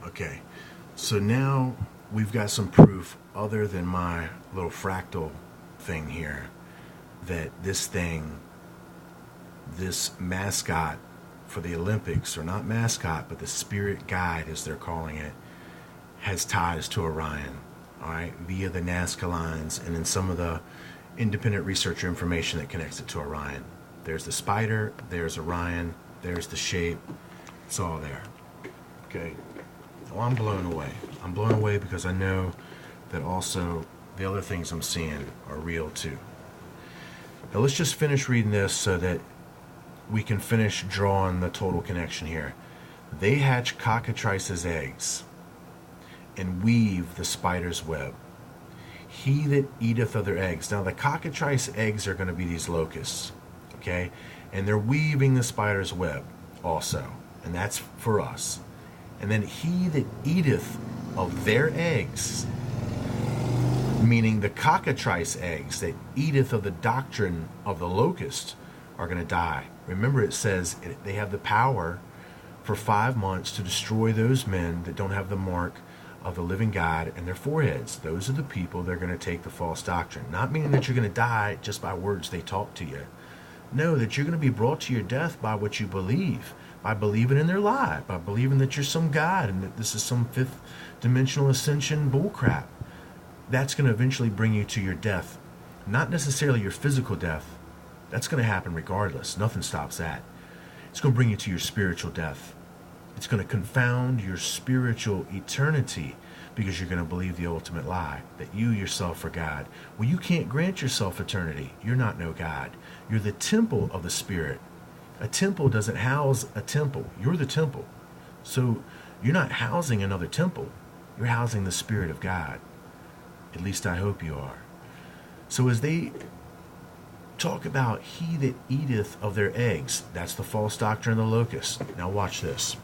Okay, so now we've got some proof other than my little fractal thing here that this mascot for the Olympics, or not mascot, but the spirit guide as they're calling it, has ties to Orion, all right, via the Nazca lines and then some of the independent researcher information that connects it to Orion. There's the spider, there's Orion, there's the shape, it's all there. Okay, well, I'm blown away. I'm blown away because I know that also the other things I'm seeing are real too. Now let's just finish reading this so that we can finish drawing the total connection here. They hatch cockatrice's eggs and weave the spider's web. He that eateth of their eggs. Now the cockatrice eggs are going to be these locusts, okay? And they're weaving the spider's web also. And that's for us. And then he that eateth of their eggs, meaning the cockatrice eggs that eateth of the doctrine of the locust, are going to die. Remember, it says they have the power for 5 months to destroy those men that don't have the mark of the living God in their foreheads. Those are the people that are going to take the false doctrine. Not meaning that you're going to die just by words they talk to you. No, that you're going to be brought to your death by what you believe, by believing in their lie, by believing that you're some God and that this is some fifth dimensional ascension bullcrap. That's going to eventually bring you to your death. Not necessarily your physical death. That's going to happen regardless. Nothing stops that. It's going to bring you to your spiritual death. It's going to confound your spiritual eternity because you're going to believe the ultimate lie, that you yourself are God. Well, you can't grant yourself eternity. You're not no God. You're the temple of the Spirit. A temple doesn't house a temple. You're the temple. So you're not housing another temple. You're housing the Spirit of God. At least I hope you are. So as they talk about he that eateth of their eggs, that's the false doctrine of the locust. Now watch this.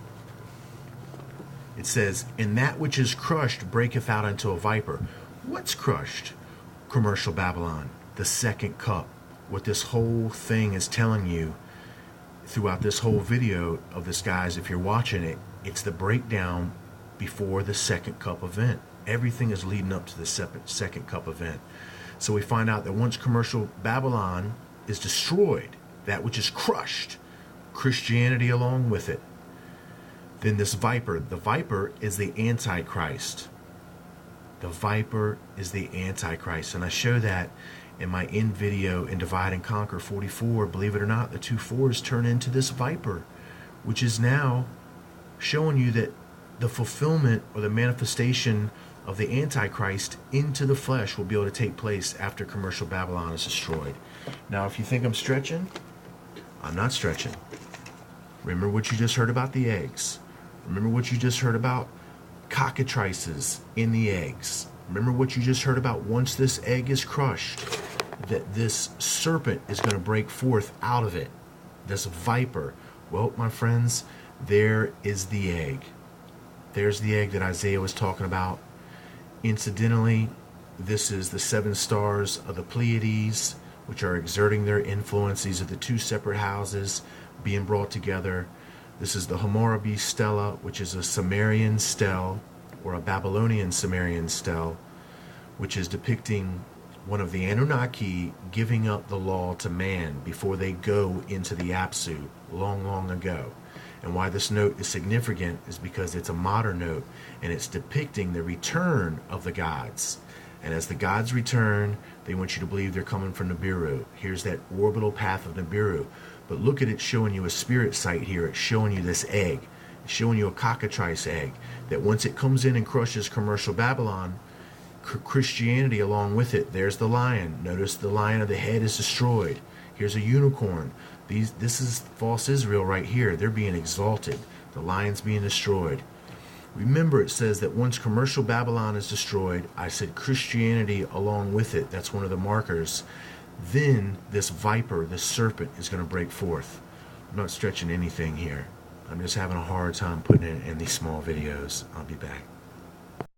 It says, and that which is crushed breaketh out unto a viper. What's crushed? Commercial Babylon, the second cup. What this whole thing is telling you throughout this whole video of this, guys, if you're watching it, it's the breakdown before the second cup event. Everything is leading up to the second cup event. So we find out that once commercial Babylon is destroyed, that which is crushed, Christianity along with it, then this viper, the viper is the Antichrist. The viper is the Antichrist. And I show that in my end video in Divide and Conquer 44. Believe it or not, the 2 4s turn into this viper, which is now showing you that the fulfillment or the manifestation of the Antichrist into the flesh will be able to take place after commercial Babylon is destroyed. Now, if you think I'm stretching, I'm not stretching. Remember what you just heard about the eggs. Remember what you just heard about cockatrices in the eggs. Remember what you just heard about once this egg is crushed, that this serpent is going to break forth out of it, this viper. Well, my friends, there is the egg. There's the egg that Isaiah was talking about. Incidentally, this is the 7 stars of the Pleiades, which are exerting their influence. These are the 2 separate houses being brought together. This is the Hammurabi Stela, which is a Sumerian stele, or a Babylonian Sumerian stele, which is depicting one of the Anunnaki giving up the law to man before they go into the Apsu long, long ago. And why this note is significant is because it's a modern note, and it's depicting the return of the gods. And as the gods return, they want you to believe they're coming from Nibiru. Here's that orbital path of Nibiru. But look at it showing you a spirit site here. It's showing you this egg. It's showing you a cockatrice egg. That once it comes in and crushes commercial Babylon, Christianity along with it. There's the lion. Notice the lion of the head is destroyed. Here's a unicorn. This is false Israel right here. They're being exalted. The lion's being destroyed. Remember, it says that once commercial Babylon is destroyed, I said Christianity along with it. That's one of the markers. Then this viper, this serpent, is going to break forth. I'm not stretching anything here. I'm just having a hard time putting it in these small videos. I'll be back.